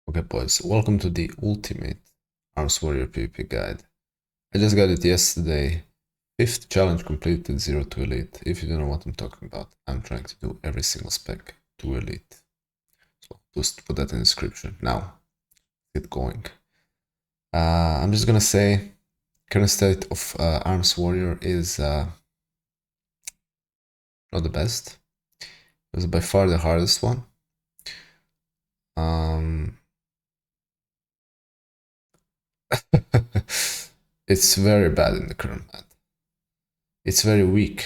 Okay boys, welcome to the ultimate Arms Warrior PvP guide. I just got it yesterday. 5th challenge completed 0 to Elite. If you don't know what I'm talking about, I'm trying to do every single spec to Elite. So just put that in the description. Now, get going. I'm just gonna say, current state of Arms Warrior is not the best. It was by far the hardest one. It's very bad in the current map. It's very weak.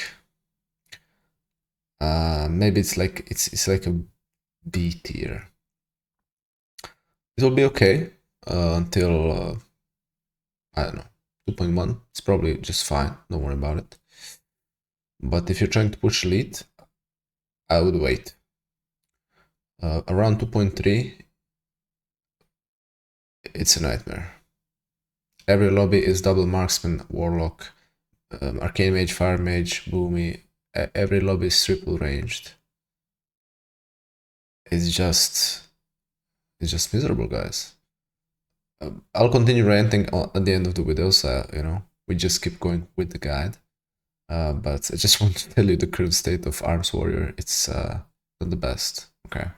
Maybe it's like a B tier. It will be okay until I don't know, 2.1. It's probably just fine. Don't worry about it. But if you're trying to push elite, I would wait. Around 2.3, it's a nightmare. Every lobby is double marksman, warlock, arcane mage, fire mage, boomy. Every lobby is triple ranged. It's just miserable, guys. I'll continue ranting at the end of the video, so you know we just keep going with the guide. But I just want to tell you the current state of Arms Warrior. It's not the best. Okay,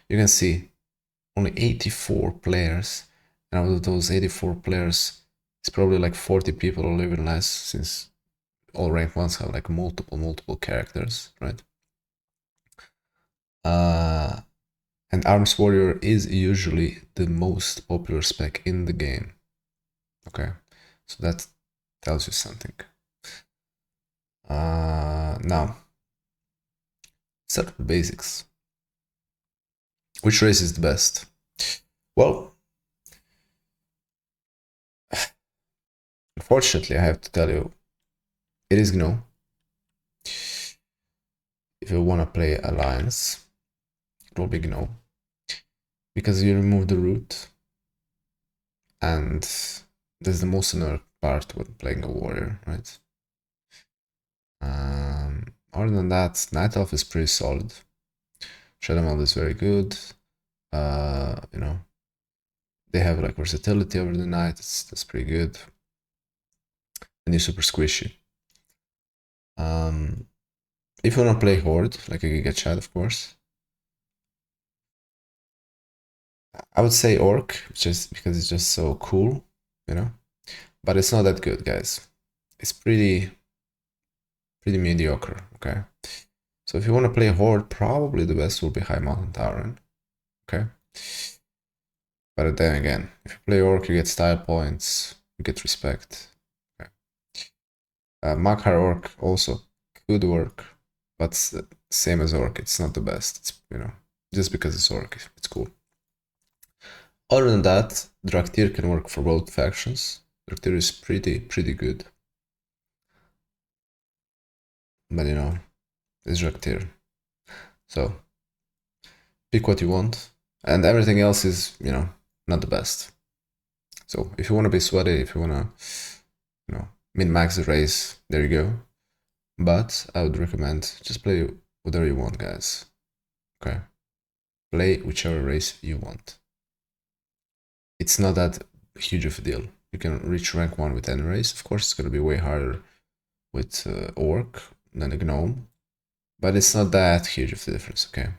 you can see only 84 players, and out of those 84 players, it's probably like 40 people or even less, since all rank ones have like multiple characters, right? And Arms Warrior is usually the most popular spec in the game. Okay, so that tells you something. Now, start with basics. Which race is the best? Well, unfortunately, I have to tell you, it is GNO. If you want to play Alliance, it will be GNO. Because you remove the root, and that's the most annoying part when playing a warrior, right? Other than that, Night Elf is pretty solid. Shadow Meld is very good. You know, they have like versatility over the night. That's pretty good. And you're super squishy. If you wanna play Horde, like a Giga Chad, of course, I would say Orc, just because it's just so cool, you know. But it's not that good, guys. It's pretty mediocre. Okay. So if you want to play Horde, probably the best will be High Mountain Tarren. Okay. But then again, if you play Orc, you get style points, you get respect. Okay. Makhar Orc also could work, but same as Orc, it's not the best. It's, you know, just because it's Orc, it's cool. Other than that, Draktyr can work for both factions. Draktyr is pretty good. But you know, it's Draktyr. So pick what you want, and everything else is, you know, not the best. So if you want to be sweaty, if you want to, you know, min-max the race, there you go. But I would recommend just play whatever you want, guys. Okay, play whichever race you want. It's not that huge of a deal. You can reach rank 1 with any race. Of course, it's going to be way harder with Orc than a Gnome, but it's not that huge of a difference, okay?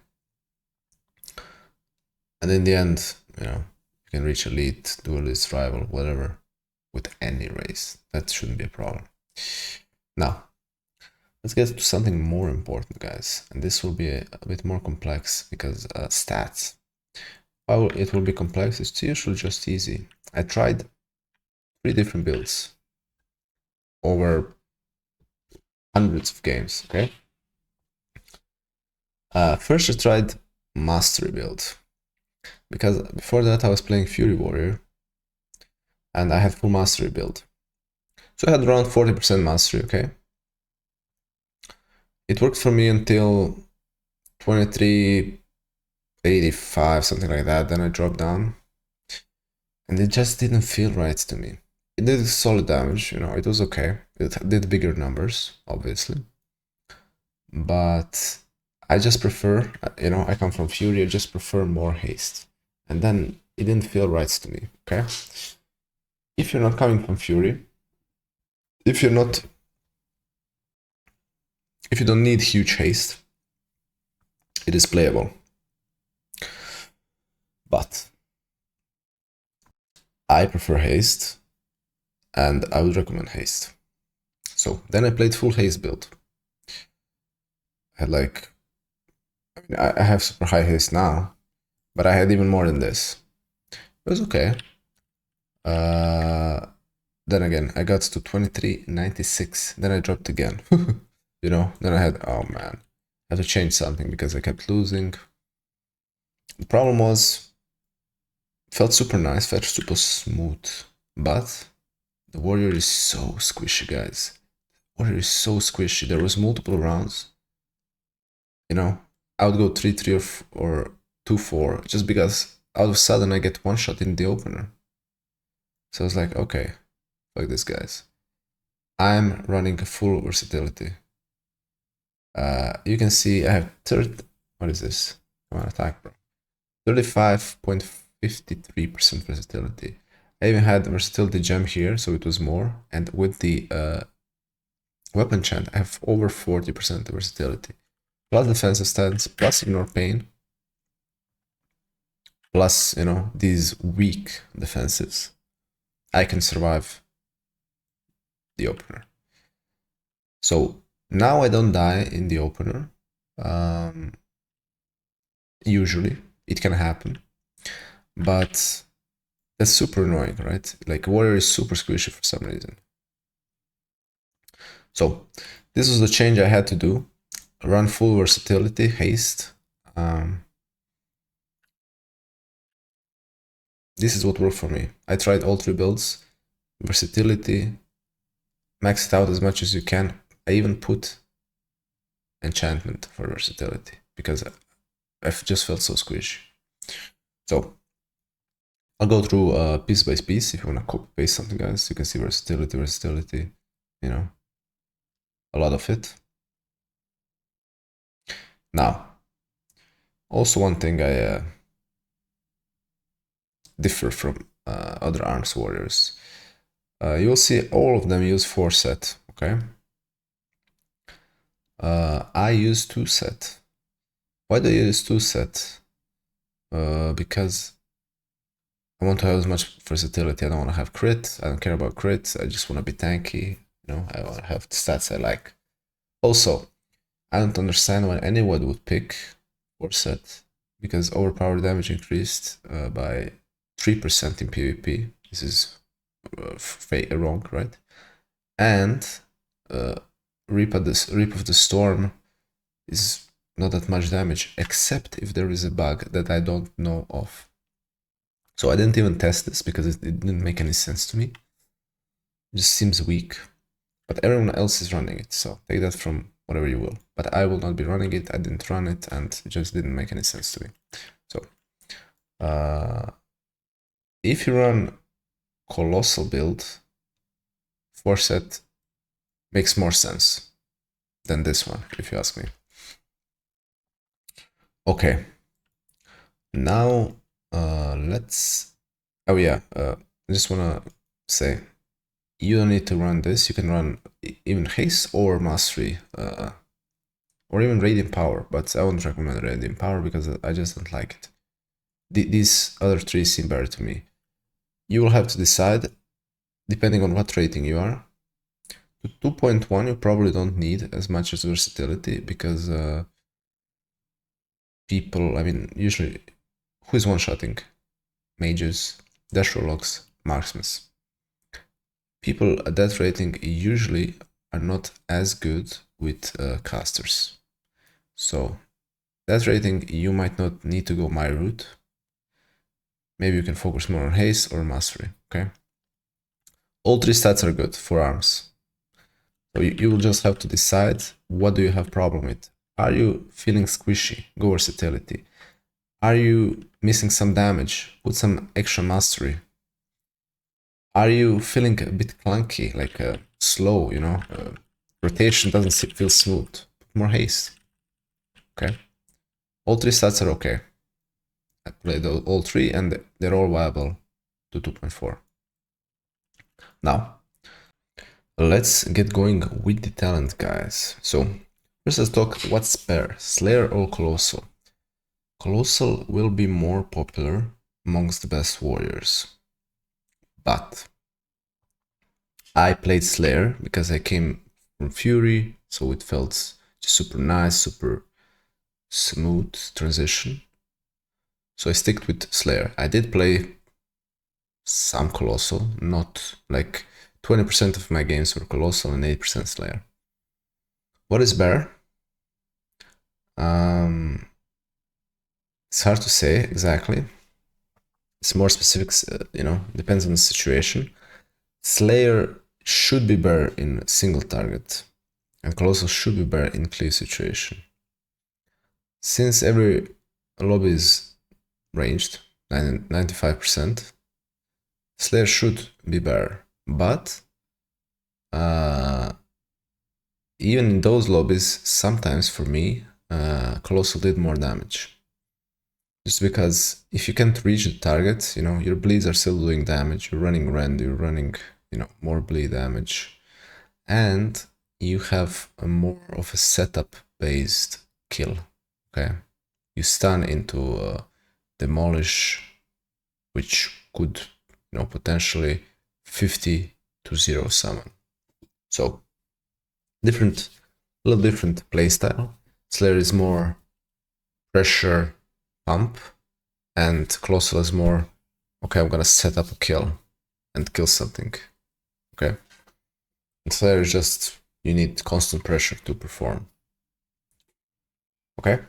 And in the end, you know, you can reach elite, duelist, rival, whatever, with any race. That shouldn't be a problem. Now, let's get to something more important, guys. And this will be a bit more complex because stats. While it will be complex, it's usually just easy. I tried 3 different builds over hundreds of games, okay? First I tried Mastery build, because before that I was playing Fury Warrior, and I had full Mastery build. So I had around 40% Mastery, okay? It worked for me until 2385, something like that, then I dropped down. And it just didn't feel right to me. It did solid damage, you know, it was okay. It did bigger numbers, obviously. But I just prefer, you know, I come from Fury, I just prefer more haste. and then it didn't feel right to me, okay? If you're not coming from Fury, if you don't need huge haste, it is playable. But I prefer haste, and I would recommend haste. So then I played full haste build. I had like, I have super high haste now, but I had even more than this. It was okay. Then again, I got to 23.96. Then I dropped again. You know, then I had, oh man, I had to change something because I kept losing. The problem was, it felt super nice, felt super smooth, but the warrior is so squishy, guys. Warrior is so squishy. There was multiple rounds. You know, I would go 3-3 or 2-4 just because out of sudden I get one shot in the opener. So I was like, okay, fuck this, guys. I'm running a full versatility. You can see I have what is this? Come on, attack, bro. 35.53% versatility. I even had versatility gem here, so it was more. And with the weapon chant, I have over 40% versatility. Plus defensive stance, plus ignore pain, plus, you know, these weak defensives. I can survive the opener. So now I don't die in the opener. Usually, it can happen. But that's super annoying, right? Like, warrior is super squishy for some reason. So this was the change I had to do. Run full versatility, haste. This is what worked for me. I tried all 3 builds. Versatility, max it out as much as you can. I even put enchantment for versatility because I just felt so squishy. So I'll go through piece by piece. If you want to copy paste something, guys, you can see versatility, you know, a lot of it. Now, also one thing I differ from other arms warriors. You'll see all of them use 4 set, okay? I use 2 set. Why do I use 2 set? Because I want to have as much versatility. I don't want to have crit. I don't care about crits. I just want to be tanky. You know, I want to have the stats I like. Also, I don't understand why anyone would pick 4 set because overpower damage increased by 3% in PvP. This is wrong, right? And Reap of the Storm is not that much damage, except if there is a bug that I don't know of. So I didn't even test this because it didn't make any sense to me. It just seems weak. But everyone else is running it, so take that from whatever you will. But I will not be running it, I didn't run it, and it just didn't make any sense to me. So, if you run Colossal build, 4 set makes more sense than this one, if you ask me. Okay. Now, let's... Oh yeah, I just wanna say, you don't need to run this. You can run even Haste or Mastery, or even Radiant Power, but I wouldn't recommend Radiant Power because I just don't like it. These other 3 seem better to me. You will have to decide, depending on what rating you are. To 2.1, you probably don't need as much as versatility because people, I mean, usually, who is one-shotting? Mages, Dash Warlocks, Marksmen. People at that rating usually are not as good with casters. So, that rating, you might not need to go my route. Maybe you can focus more on Haste or Mastery, okay? All 3 stats are good for arms. So you will just have to decide what do you have problem with. Are you feeling squishy? Go versatility. Are you missing some damage? Put some extra mastery. Are you feeling a bit clunky, like slow, you know? Rotation doesn't feel smooth. Put more haste. Okay? All 3 stats are okay. I played all three, and they're all viable to 2.4. Now, let's get going with the talent, guys. So, first let's talk what's better, Slayer or Colossal. Colossal will be more popular amongst the best warriors, but I played Slayer because I came from Fury, so it felt super nice, super smooth transition. So I sticked with Slayer. I did play some Colossal, not like 20% of my games were Colossal and 8% Slayer. What is better? It's hard to say exactly. It's more specific, depends on the situation. Slayer should be better in single target, and Colossus should be better in cleave situation. Since every lobby is ranged, 95%, Slayer should be better, but even in those lobbies, sometimes for me, Colossal did more damage. Just because if you can't reach the target, your bleeds are still doing damage, you're running Rend, you're running, more bleed damage, and you have a more of a setup based kill, okay? You stun into demolish, which could, potentially 50 to 0 summon. So, a little different playstyle. Slayer is more pressure pump, and Colossal is more, okay, I'm gonna set up a kill and kill something, okay? And Slayer is just, you need constant pressure to perform, okay?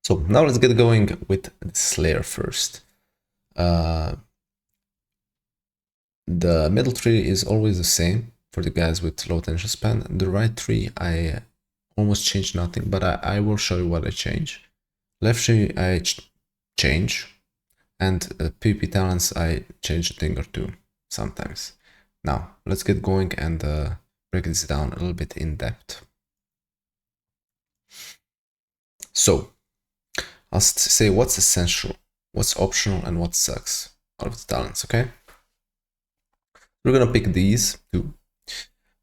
So now let's get going with Slayer first. The middle tree is always the same for the guys with low attention span. The right tree, I almost changed nothing, but I will show you what I change. Left tree, I change, and PvP talents, I change a thing or two sometimes. Now, let's get going and break this down a little bit in depth. So, I'll say what's essential, what's optional, and what sucks out of the talents, okay? We're gonna pick these two.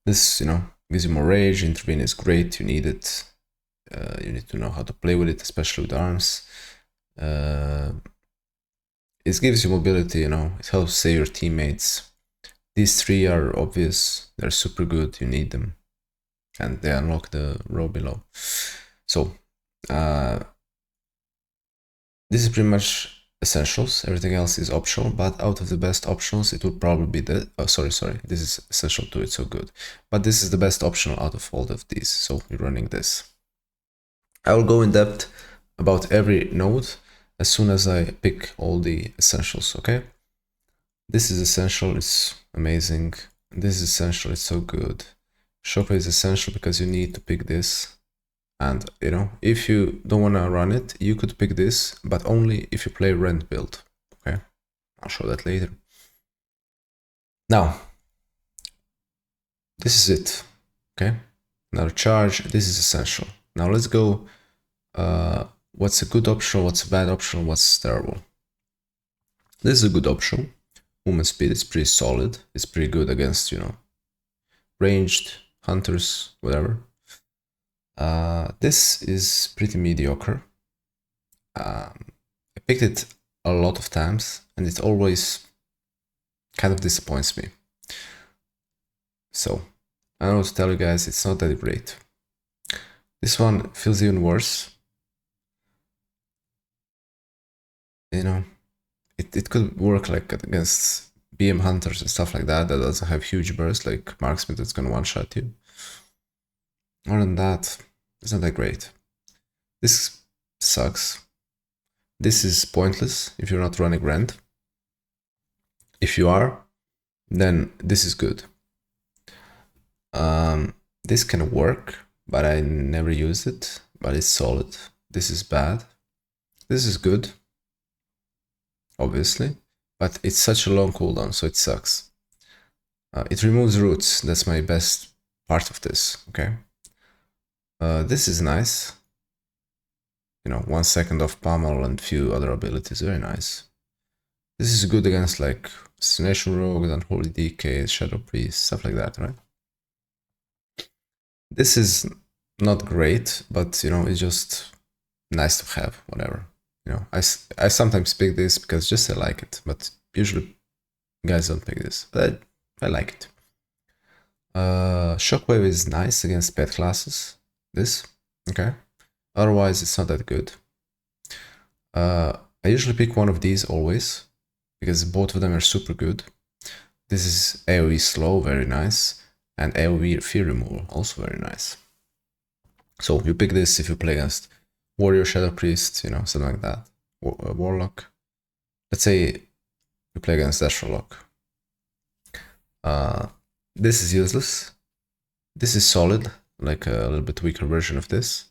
This, gives you more rage. Intervene is great, you need it. You need to know how to play with it, especially with arms. It gives you mobility, it helps save your teammates. These three are obvious, they're super good, you need them. And they unlock the row below. So, this is pretty much essentials, everything else is optional, but out of the best optionals, it would probably be the, sorry, this is essential too, it's so good. But this is the best optional out of all of these, so we're running this. I will go in depth about every node as soon as I pick all the essentials, okay? This is essential, it's amazing. This is essential, it's so good. Shopper is essential because you need to pick this. And, if you don't want to run it, you could pick this, but only if you play Rent build, okay? I'll show that later. Now, this is it, okay? Another charge, this is essential. Now let's go, what's a good option, what's a bad option, what's terrible. This is a good option. Movement speed is pretty solid, it's pretty good against, ranged hunters, whatever. This is pretty mediocre. I picked it a lot of times and it always kind of disappoints me. So, I don't know what to tell you guys, it's not that great. This one feels even worse. It could work like against BM hunters and stuff like that doesn't have huge bursts like marksman that's gonna one-shot you. Other than that, it's not that great. This sucks. This is pointless if you're not running Rend. If you are, then this is good. This can work, but I never used it, but it's solid. This is bad. This is good, obviously, but it's such a long cooldown, so it sucks. It removes roots, that's my best part of this, okay? This is nice. you know, 1 second of pummel and few other abilities. Very nice. This is good against like Assassination Rogues, Unholy DKs, Shadow Priest, stuff like that, right? This is not great, but you know, it's just nice to have, whatever. You know, I sometimes pick this because just I like it, but usually guys don't pick this, but I like it. Shockwave is nice against pet classes. This, okay. Otherwise, it's not that good. I usually pick one of these always, because both of them are super good. This is AoE slow, very nice, and AoE fear removal, also very nice. So you pick this if you play against Warrior, Shadow Priest, you know, something like that. Warlock. Let's say you play against Astrolock. This is useless. This is solid, like a little bit weaker version of this.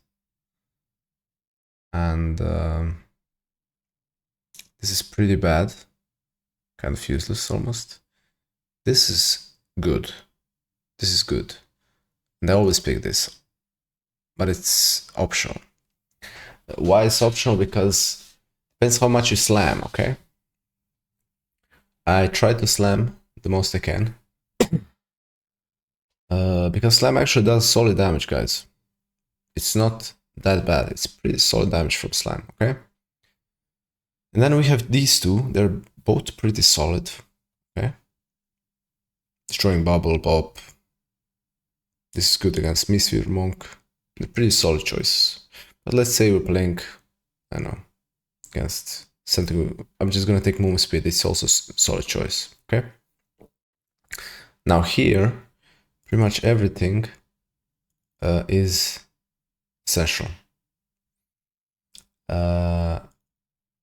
And this is pretty bad. Kind of useless almost. This is good. This is good. And I always pick this. But it's optional. Why it's optional? Because it depends how much you slam, okay? I try to slam the most I can. Because slam actually does solid damage, guys. It's not that bad. It's pretty solid damage from slam, okay? And then we have these two. They're both pretty solid, okay? Destroying Bubble, Bob. This is good against Misfear Monk. They're pretty solid choices. But let's say we're playing, I don't know, against something. I'm just gonna take Movement Speed. It's also a solid choice, okay? Now here, pretty much everything is essential. I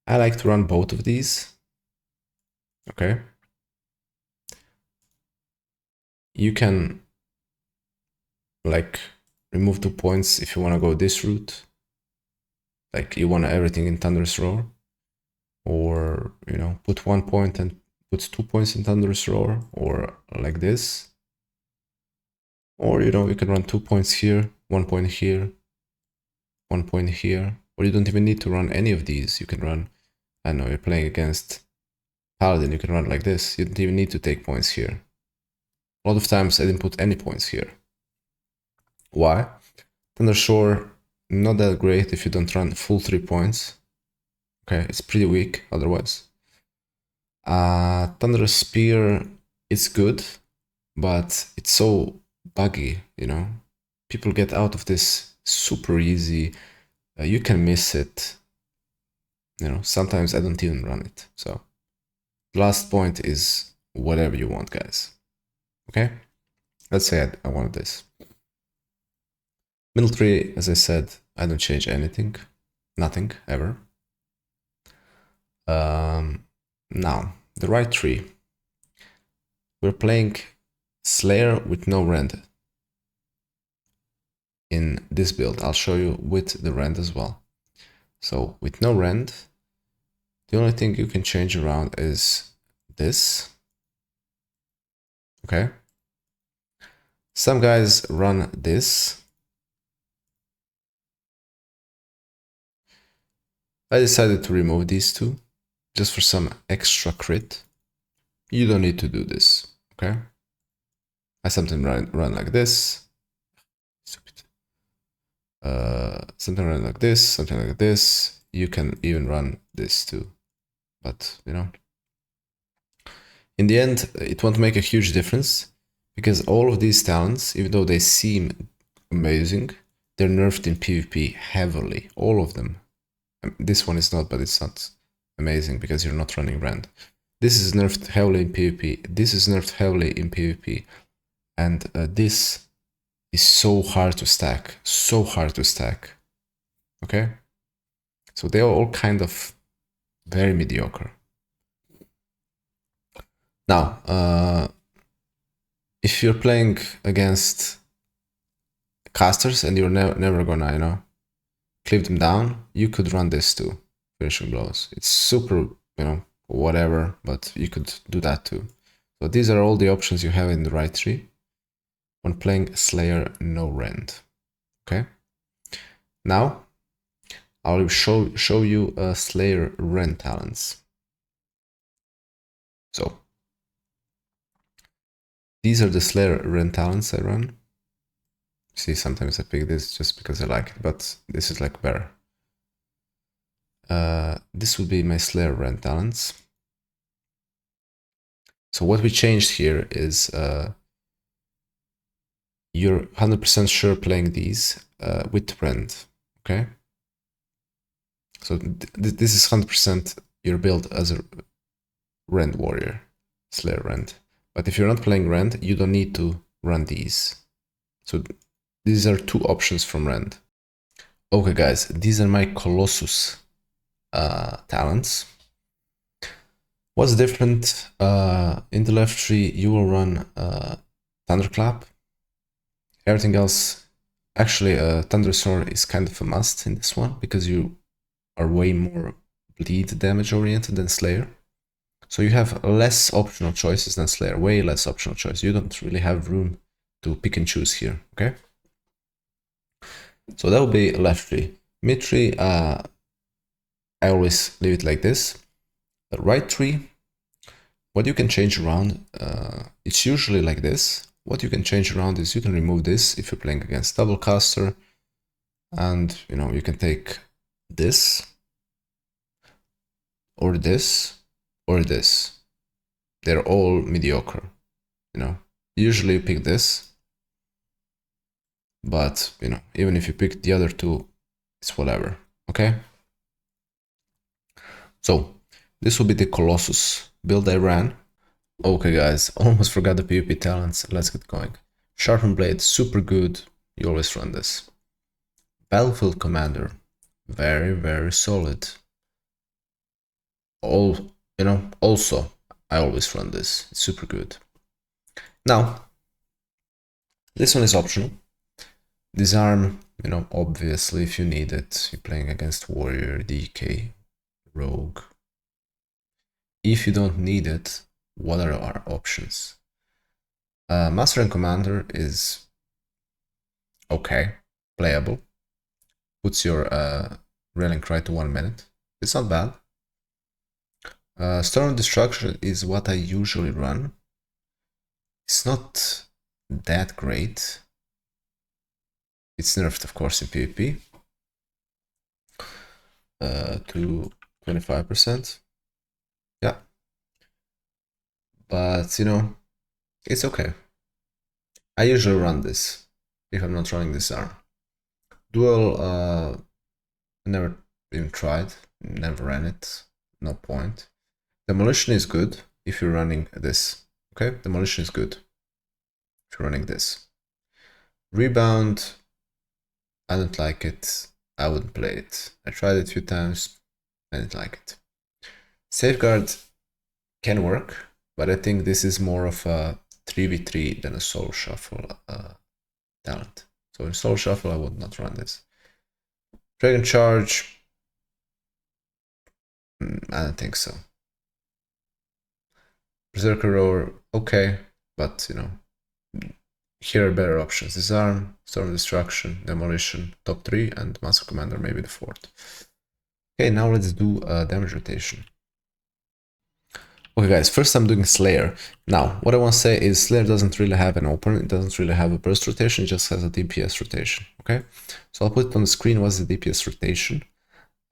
like to run both of these, okay? You can like remove 2 points if you want to go this route, like you want everything in Thunderous Roar, or you know, put 1 point and put 2 points in Thunderous Roar, or like this, or you know, you can run 2 points here, 1 point here, 1 point here, or you don't even need to run any of these. You can run, I don't know, you're playing against Paladin, you can run like this. You don't even need to take points here. A lot of times I didn't put any points here. Why? Thundershore, not that great if you don't run full 3 points. Okay, it's pretty weak otherwise. Thunderous Spear, it's good, but it's so buggy, you know? People get out of this super easy. You can miss it. You know, sometimes I don't even run it. So, last point is whatever you want, guys. Okay? Let's say I wanted this. Middle tree, as I said, I don't change anything. Nothing, ever. Now, the right tree. We're playing Slayer with no Rend. In this build, I'll show you with the Rend as well. So, with no Rend, the only thing you can change around is this. Okay? Some guys run this. I decided to remove these two, just for some extra crit. You don't need to do this, okay? I sometimes run like this. Stupid. Something run like this, something like this. You can even run this too. But, you know, in the end, it won't make a huge difference, because all of these talents, even though they seem amazing, they're nerfed in PvP heavily, all of them. This one is not, but it's not amazing because you're not running Rend. This is nerfed heavily in PvP. This is nerfed heavily in PvP. And this is so hard to stack. So hard to stack. Okay? So they are all kind of very mediocre. Now, if you're playing against casters and you're never gonna, you know, clip them down, you could run this too. Finishing blows. It's super, you know, whatever, but you could do that too. So these are all the options you have in the right tree when playing Slayer no Rend. Okay? Now, I'll show you Slayer Rend talents. So these are the Slayer Rend talents I run. See, sometimes I pick this just because I like it, but this is like better. This would be my Slayer Rend talents. So what we changed here is you're 100% sure playing these with Rend, okay? So this is 100% your build as a Rend warrior, Slayer Rend. But if you're not playing Rend, you don't need to run these. So these are two options from Rend. Okay guys, these are my Colossus talents. What's different? In the left tree, you will run Thunderclap. Everything else, actually, Thunderstorm is kind of a must in this one because you are way more bleed damage oriented than Slayer. So you have less optional choices than Slayer, way less optional choice. You don't really have room to pick and choose here, okay? So that will be left tree. Mid tree, I always leave it like this. The right tree, what you can change around, it's usually like this. What you can change around is you can remove this if you're playing against double caster, and you know, you can take this or this or this. They're all mediocre, you know. Usually you pick this, but you know, even if you pick the other two, it's whatever, okay? So this will be the Colossus build I ran. Okay guys, almost forgot the PvP talents. Let's get going. Sharpened Blade, super good. You always run this. Battlefield Commander, very, very solid. Also, I always run this. It's super good. Now, this one is optional. Disarm, you know, obviously if you need it. You're playing against Warrior, DK, Rogue. If you don't need it, what are our options? Master and Commander is okay, playable. Puts your railing cry to 1 minute. It's not bad. Storm Destruction is what I usually run. It's not that great. It's nerfed, of course, in PvP to 25%. Yeah. But, you know, it's okay. I usually run this if I'm not running this arm. Duel, never even tried, never ran it, no point. Demolition is good if you're running this, okay? Demolition is good if you're running this. Rebound, I don't like it, I wouldn't play it. I tried it a few times, I didn't like it. Safeguard can work, but I think this is more of a 3v3 than a Soul Shuffle talent. So in Soul Shuffle, I would not run this. Dragon Charge, I don't think so. Berserker Roar, okay, but you know, here are better options. Disarm, Storm Destruction, Demolition, top 3, and Master Commander maybe the 4th. Okay, now let's do damage rotation. Okay guys, first I'm doing Slayer. Now, what I want to say is Slayer doesn't really have an open, it doesn't really have a burst rotation, it just has a DPS rotation, okay? So I'll put it on the screen what's the DPS rotation,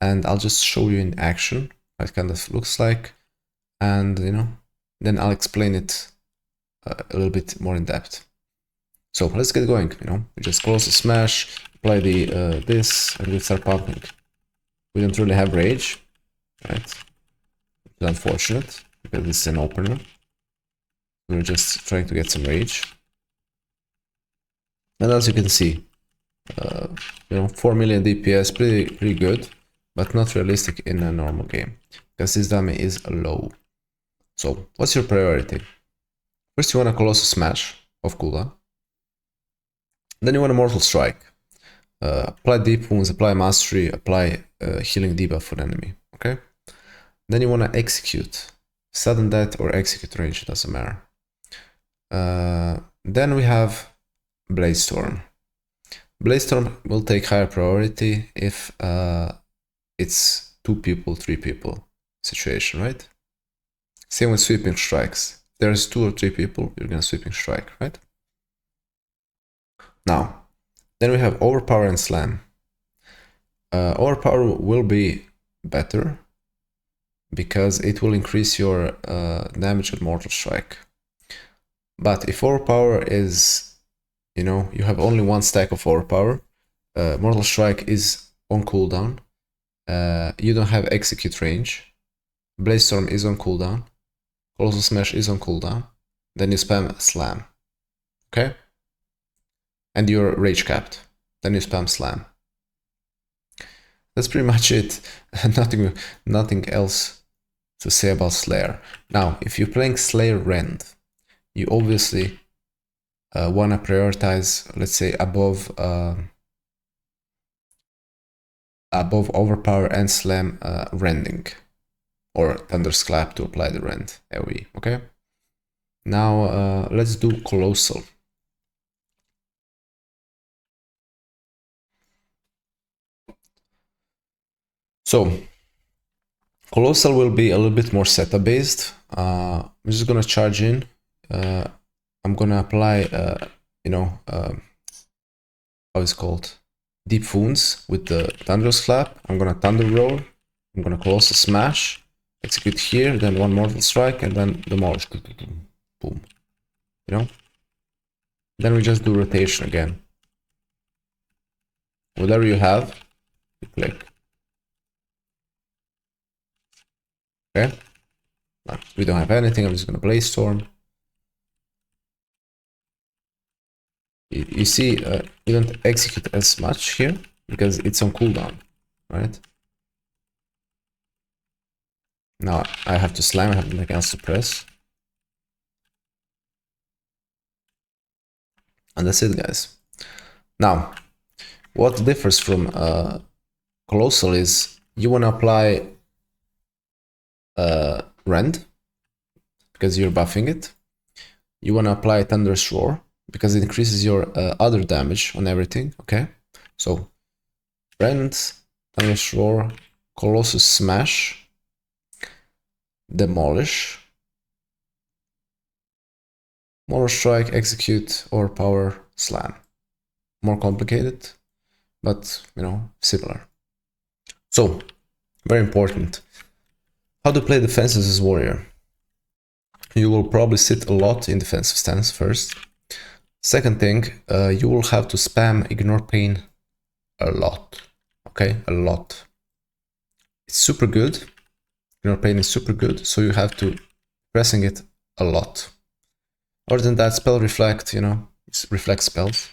and I'll just show you in action what it kind of looks like, and you know, then I'll explain it a little bit more in depth. So let's get going, you know, we just close the smash, apply the this, and we start pumping. We don't really have rage, right? It's unfortunate, because this is an opener. We're just trying to get some rage. And as you can see, you know, 4 million DPS, pretty good, but not realistic in a normal game, because this damage is low. So, what's your priority? First you want a Colossus Smash of cooldown. Then you want a Mortal Strike. Apply Deep Wounds, apply Mastery, apply Healing Debuff for the enemy, okay? Then you want to Execute. Sudden Death or Execute range, it doesn't matter. Then we have Blade Storm. Blade Storm will take higher priority if it's 2 people, 3 people situation, right? Same with sweeping strikes. If there's 2 or 3 people, you're gonna sweeping strike, right? Now, then we have overpower and slam. Overpower will be better because it will increase your damage at mortal strike. But if overpower is, you know, you have only 1 stack of overpower, mortal strike is on cooldown, you don't have execute range, blaze storm is on cooldown, Colossus smash is on cooldown, then you spam slam, okay? And you're rage capped, then you spam slam. That's pretty much it. Nothing else to say about Slayer. Now, if you're playing Slayer Rend, you obviously want to prioritize, let's say, above overpower and slam rending, or thundersclap to apply the rend AoE. Okay. Now let's do Colossal. So Colossal will be a little bit more setup based. I'm just gonna charge in. I'm gonna apply, you know, how is it called? Deep wounds with the thunderclap. I'm gonna thunder roll. I'm gonna Colossal smash. Execute here, then 1 mortal strike, and then demolish. Boom. You know. Then we just do rotation again. Whatever you have, you click. Okay. We don't have anything. I'm just gonna blaze storm. You see, you don't execute as much here because it's on cooldown, right? Now I have to slam. I have nothing else to press, and that's it, guys. Now, what differs from Colossal is you want to apply Rend because you're buffing it. You want to apply Thunderous Roar because it increases your other damage on everything. Okay, so Rend, Thunderous Roar, Colossus Smash, Demolish, Mortal Strike, Execute, or Power Slam. More complicated, but you know, similar. So, very important. How to play defenses as warrior. You will probably sit a lot in defensive stance first. Second thing, you will have to spam Ignore Pain a lot. Okay, a lot. It's super good. Ignore Pain is super good, so you have to pressing it a lot. Other than that, spell reflect, you know, reflect spells.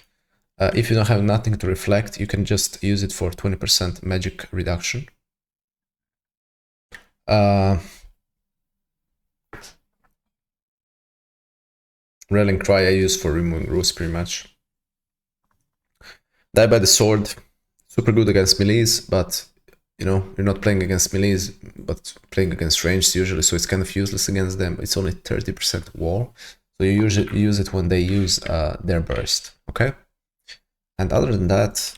If you don't have nothing to reflect, you can just use it for 20% magic reduction. Rallying Cry I use for removing rules pretty much. Die by the Sword, super good against melees, but you know, you're not playing against melees, but playing against ranged usually, so it's kind of useless against them. It's only 30% wall, so you usually use it when they use their burst, okay? And other than that,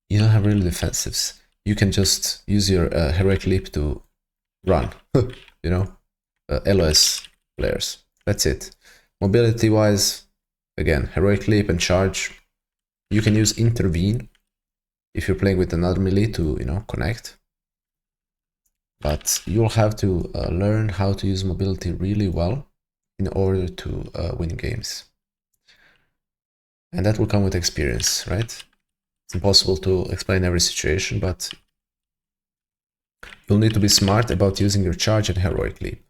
you don't have really defensives. You can just use your Heroic Leap to run, you know, LOS players. That's it. Mobility wise, again, Heroic Leap and Charge. You can use Intervene if you're playing with another melee to, you know, connect. But you'll have to learn how to use mobility really well in order to win games. And that will come with experience, right? It's impossible to explain every situation, but you'll need to be smart about using your charge and Heroic Leap.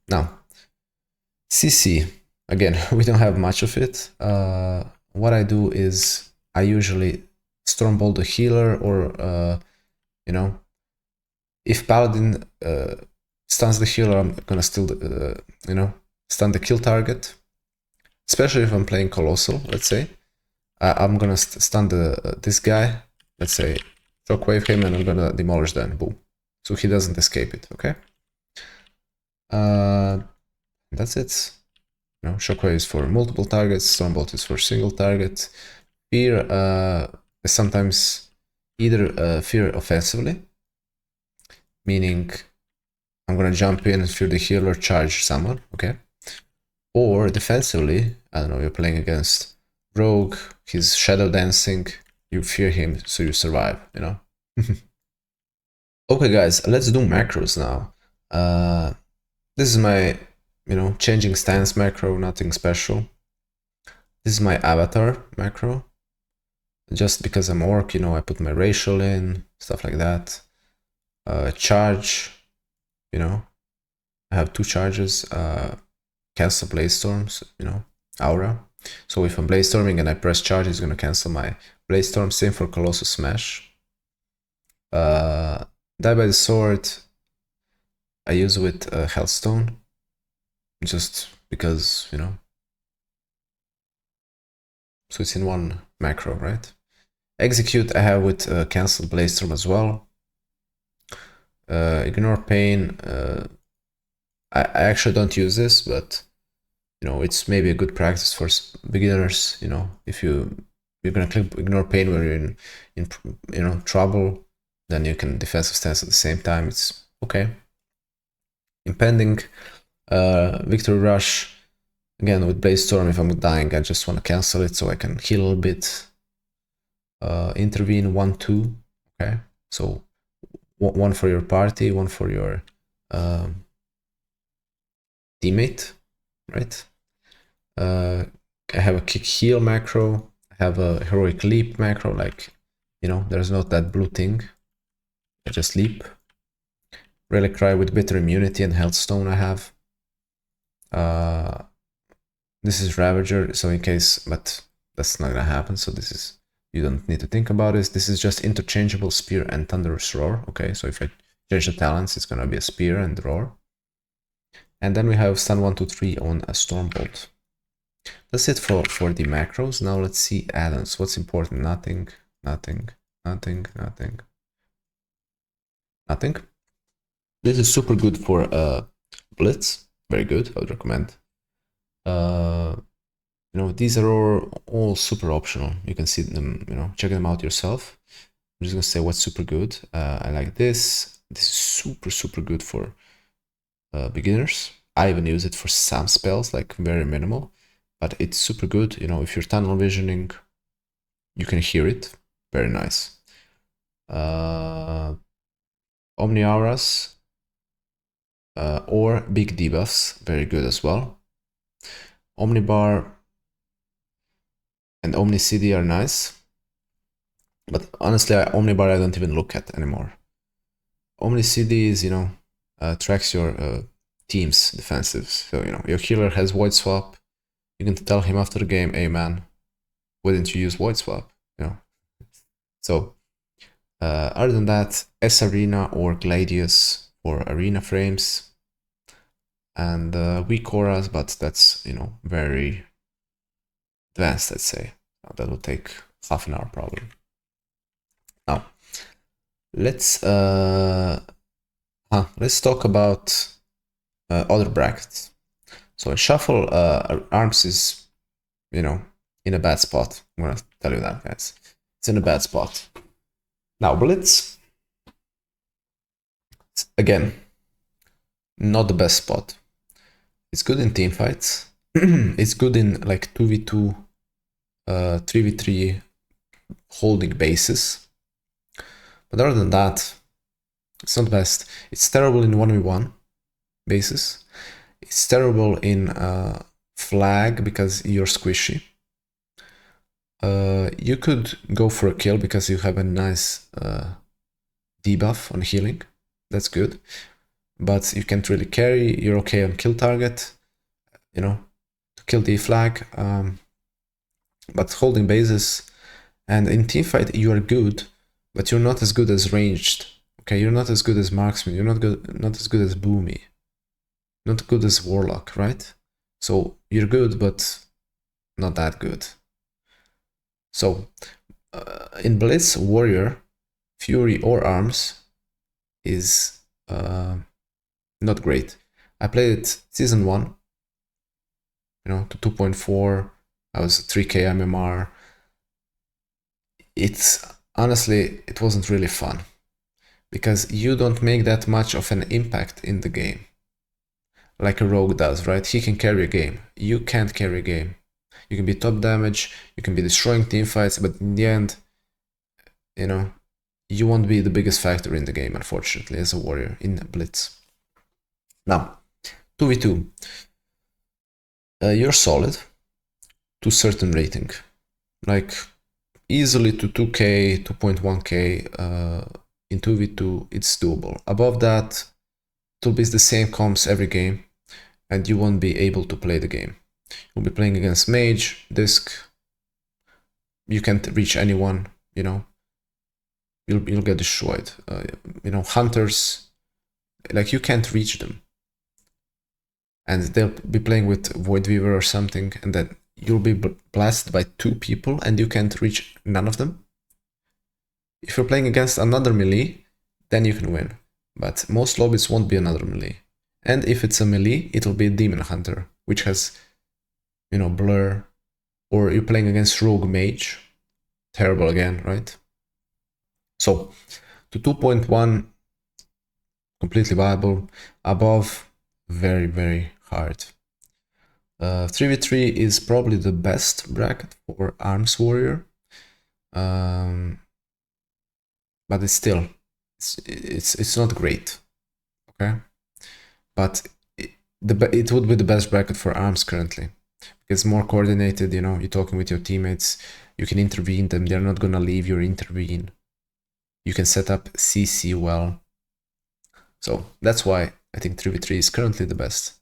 Now, CC, again, we don't have much of it. What I do is I usually Stormbolt the healer, or, you know, if Paladin stuns the healer, I'm gonna still, you know, stun the kill target. Especially if I'm playing Colossal, let's say. I'm gonna stun this guy, let's say, Shockwave him, and I'm gonna demolish them, boom. So he doesn't escape it, okay? That's it. You know, Shockwave is for multiple targets, Stormbolt is for single target. Fear is sometimes either fear offensively, meaning I'm gonna jump in and fear the healer, charge someone, okay? Or defensively, I don't know, you're playing against Rogue, he's shadow dancing, you fear him, so you survive, you know? Okay guys, let's do macros now. This is my, changing stance macro, nothing special. This is my avatar macro. Just because I'm orc, I put my racial in, stuff like that. Charge, I have 2 charges. Cancel blaze storms, aura. So if I'm blaze storming and I press charge, it's gonna cancel my blaze storm. Same for Colossus smash. Die by the sword, I use with Hellstone, just because, so it's in one macro, right? Execute I have with cancel blaze storm as well. Ignore pain, I actually don't use this, but it's maybe a good practice for beginners. If you're gonna click ignore pain when you're in trouble, then you can defensive stance at the same time. It's okay. Impending victory rush, again with blaze storm. If I'm dying, I just want to cancel it so I can heal a little bit. Intervene 1-2, okay, so one for your party, one for your teammate, right? I have a kick heal macro, I have a heroic leap macro, like, there's not that blue thing, I just leap. Relic Cry with bitter immunity and Healthstone I have. This is Ravager, so in case, but that's not gonna happen, so this is, you don't need to think about this. This is just interchangeable spear and thunderous roar, okay, so if I change the talents, it's gonna be a spear and roar. And then we have stun 1, 2, 3 on a Stormbolt. That's it for the macros. Now let's see add-ons. What's important? Nothing, nothing, nothing, nothing, nothing. This is super good for Blitz. Very good, I would recommend. These are all super optional. You can see them, check them out yourself. I'm just gonna say what's super good. I like this. This is super good for beginners. I even use it for some spells, like very minimal, but it's super good. If you're tunnel visioning, you can hear it. Very nice. Omni auras or big debuffs, very good as well. Omnibar and Omni CD are nice, but honestly, Omnibar I don't even look at anymore. Omni CD is, tracks your team's defensives. So, your healer has Void Swap. You can tell him after the game, hey man, why didn't you use Void Swap? So, other than that, S Arena or Gladius for arena frames. And weak auras, but that's, very advanced, let's say. That will take half an hour probably. Now, let's talk about other brackets. So shuffle arms is, in a bad spot. I'm gonna tell you that, guys. It's in a bad spot. Now Blitz, again, not the best spot. It's good in team fights. It's good in like 2v2, 3v3 holding bases. But other than that, it's not the best. It's terrible in 1v1 bases. It's terrible in flag because you're squishy. You could go for a kill because you have a nice debuff on healing. That's good. But you can't really carry. You're okay on kill target, to kill the flag. But holding bases, and in teamfight you are good, but you're not as good as ranged. Okay, you're not as good as marksman. You're not as good as boomy. Not good as warlock, right? So you're good, but not that good. So in Blitz, warrior, fury, or arms is not great. I played it season 1, to 2.4. I was 3k MMR. It's honestly, it wasn't really fun. Because you don't make that much of an impact in the game. Like a rogue does, right? He can carry a game. You can't carry a game. You can be top damage, you can be destroying teamfights, but in the end, you know, you won't be the biggest factor in the game, unfortunately, as a warrior in Blitz. Now, 2v2. You're solid to certain rating. Like, easily to 2k, 2.1k in 2v2, it's doable. Above that, it will be the same comps every game, and you won't be able to play the game. You'll be playing against mage, disc, you can't reach anyone, you know, you'll get destroyed. You know, hunters, like you can't reach them. And they'll be playing with Void Weaver or something, and then you'll be blasted by 2 people and you can't reach none of them. If you're playing against another melee, then you can win. But most lobbies won't be another melee. And if it's a melee, it'll be a Demon Hunter, which has, you know, blur. Or you're playing against Rogue Mage. Terrible again, right? So, to 2.1, completely viable. Above, very, very hard. 3v3 is probably the best bracket for Arms Warrior. But it's still, it's not great, okay? But it would be the best bracket for Arms currently. It's more coordinated, you know, you're talking with your teammates, you can intervene them, they're not gonna leave your intervene. You can set up CC well. So that's why I think 3v3 is currently the best.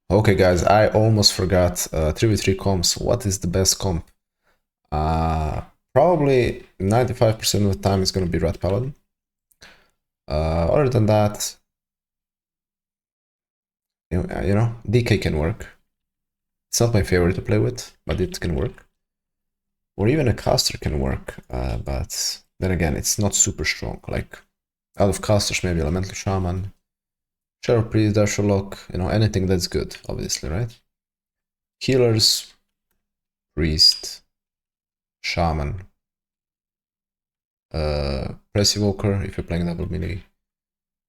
Okay guys, I almost forgot 3v3 comps. What is the best comp? Probably 95% of the time it's gonna be Rat Paladin. Other than that, you know, DK can work. It's not my favorite to play with, but it can work. Or even a caster can work, but then again, it's not super strong. Like, out of casters, maybe Elemental Shaman, Shadow Priest, Darshalok, you know, anything that's good, obviously, right? Healers, Priest, Shaman, Press Evoker, if you're playing double melee.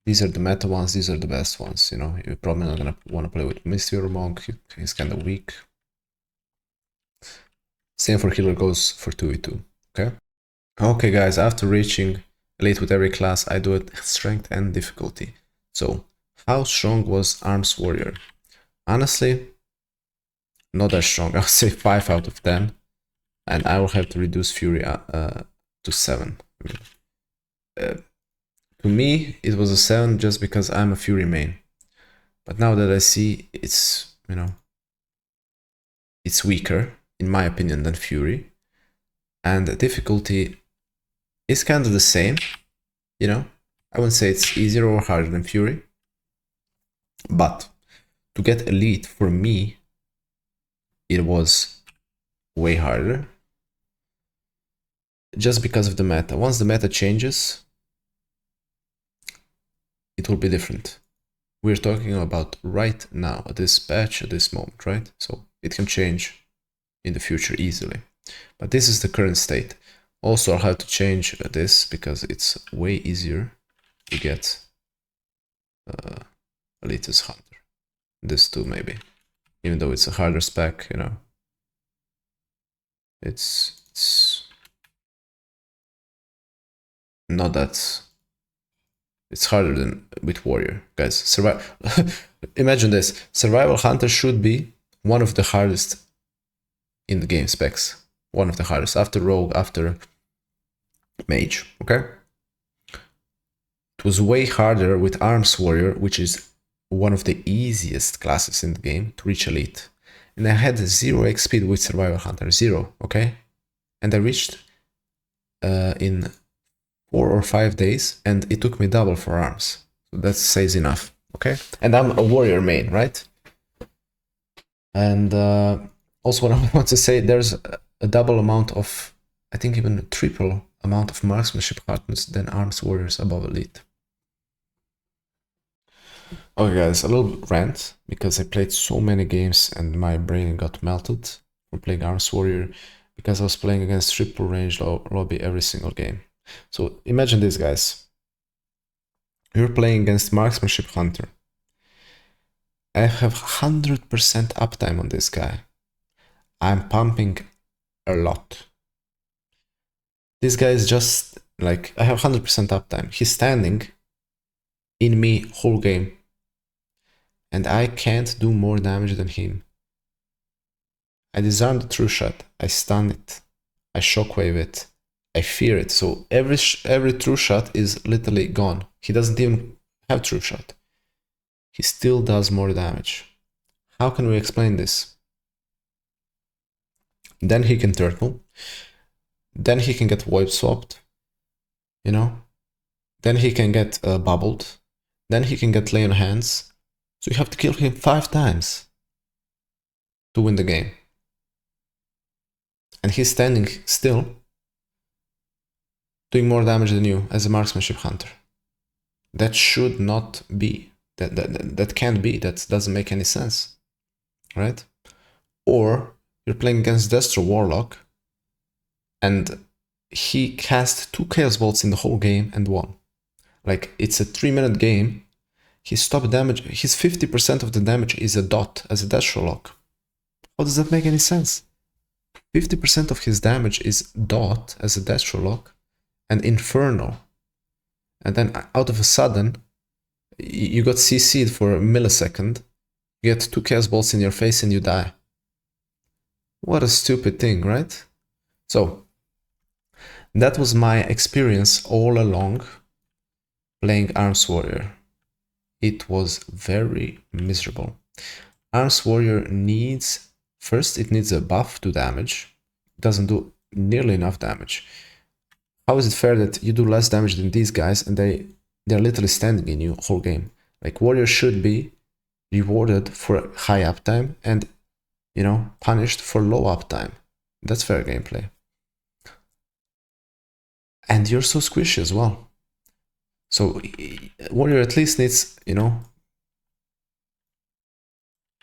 These are the meta ones, these are the best ones, you know. You're probably not gonna want to play with Misty or Monk, he's kind of weak. Same for healer goes for 2v2, okay? Okay guys, after reaching elite with every class, I do it strength and difficulty. So, how strong was Arms Warrior? Honestly, not that strong. I'll say 5 out of 10. And I will have to reduce Fury to 7. To me, it was a 7 just because I'm a Fury main. But now that I see it's, you know, it's weaker, in my opinion, than Fury. And the difficulty is kind of the same, you know. I wouldn't say it's easier or harder than Fury. But to get elite, for me, it was way harder. Just because of the meta. Once the meta changes, it will be different. We're talking about right now, at this patch, at this moment, right? So it can change in the future easily. But this is the current state. Also, I'll have to change this because it's way easier to get Elite's Hunter. This too, maybe. Even though it's a harder spec, you know. It's not that... It's harder than with Warrior. Guys, imagine this. Survival Hunter should be one of the hardest in the game specs. One of the hardest. After Rogue, after Mage, okay? It was way harder with Arms Warrior, which is one of the easiest classes in the game to reach Elite. And I had 0 XP with Survival Hunter. 0, okay? And I reached in 4 or 5 days, and it took me double for Arms. So that says enough, okay? And I'm a Warrior main, right? And also what I want to say, there's a double amount of, I think even a triple amount of marksmanship hardness than Arms Warriors above Elite. Okay guys, a little rant, because I played so many games and my brain got melted from playing Arms Warrior. because I was playing against triple range lobby every single game. So imagine this, guys. You're playing against marksmanship hunter. I have 100% uptime on this guy. I'm pumping a lot. This guy is just like, I have 100% uptime. He's standing in me whole game. And I can't do more damage than him. I disarm the true shot. I stun it. I shockwave it. I fear it. So every true shot is literally gone. He doesn't even have true shot. He still does more damage. How can we explain this? Then he can turtle. Then he can get wipe swapped. You know? Then he can get bubbled. Then he can get lay on hands. So you have to kill him 5 times to win the game. And he's standing still, doing more damage than you as a marksmanship hunter. That should not be. That can't be. That doesn't make any sense. Right? Or you're playing against Destro Warlock and he cast 2 Chaos Bolts in the whole game and won. Like, it's a 3-minute game. His top damage, his 50% of the damage is a dot as a Destro lock. How does that make any sense? 50% of his damage is dot as a Destro lock and Inferno. And then out of a sudden, you got CC'd for a millisecond, you get 2 Chaos Bolts in your face and you die. What a stupid thing, right? So, that was my experience all along playing Arms Warrior. It was very miserable. Arms Warrior needs, first it needs a buff to damage. It doesn't do nearly enough damage. How is it fair that you do less damage than these guys and they're literally standing in you whole game? Like, Warrior should be rewarded for high uptime and, you know, punished for low uptime. That's fair gameplay. And you're so squishy as well. So Warrior at least needs, you know,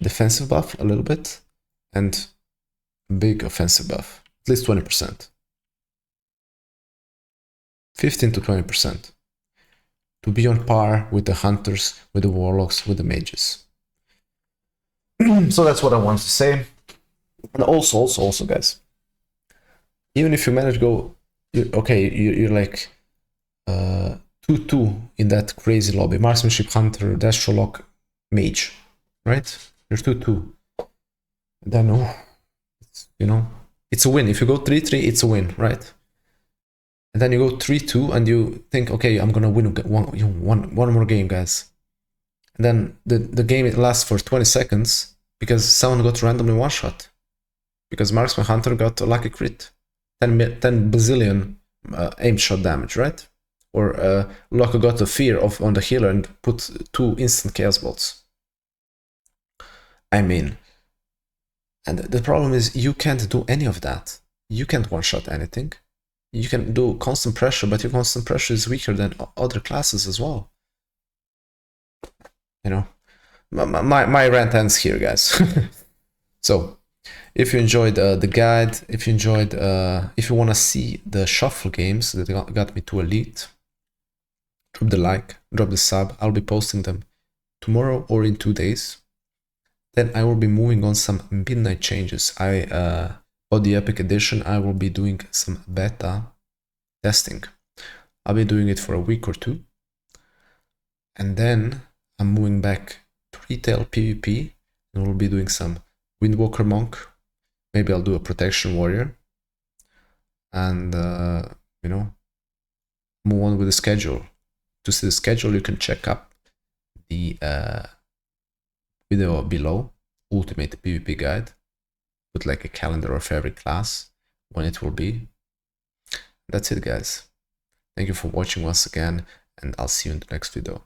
defensive buff a little bit and big offensive buff, at least 20%. 15 to 20%. To be on par with the hunters, with the warlocks, with the mages. So that's what I want to say. And also, guys, even if you manage to go, you're like 2-2 in that crazy lobby, marksmanship hunter, Destro lock, mage, right? You're 2-2. Then, you know, it's a win. If you go 3-3, it's a win, right? And then you go 3-2 and you think, okay, I'm gonna win one more game, guys. And then the game it lasts for 20 seconds because someone got randomly one shot. Because Marksman Hunter got a lucky crit. 10 bazillion aim shot damage, right? Or Locker got a fear on the healer and put 2 instant chaos bolts. I mean, and the problem is you can't do any of that. You can't one shot anything. You can do constant pressure, but your constant pressure is weaker than other classes as well. You know, my rant ends here, guys. So, if you enjoyed the guide, if you want to see the shuffle games that got me to Elite, drop the like, drop the sub. I'll be posting them tomorrow or in 2 days. Then I will be moving on some midnight changes. For the Epic Edition, I will be doing some beta testing. I'll be doing it for a week or 2. And then I'm moving back to retail PvP and we'll be doing some Windwalker Monk. Maybe I'll do a Protection Warrior. And, you know, move on with the schedule. To see the schedule, you can check up the video below, Ultimate PvP Guide. Put like a calendar of every class, when it will be. That's it, guys. Thank you for watching once again, and I'll see you in the next video.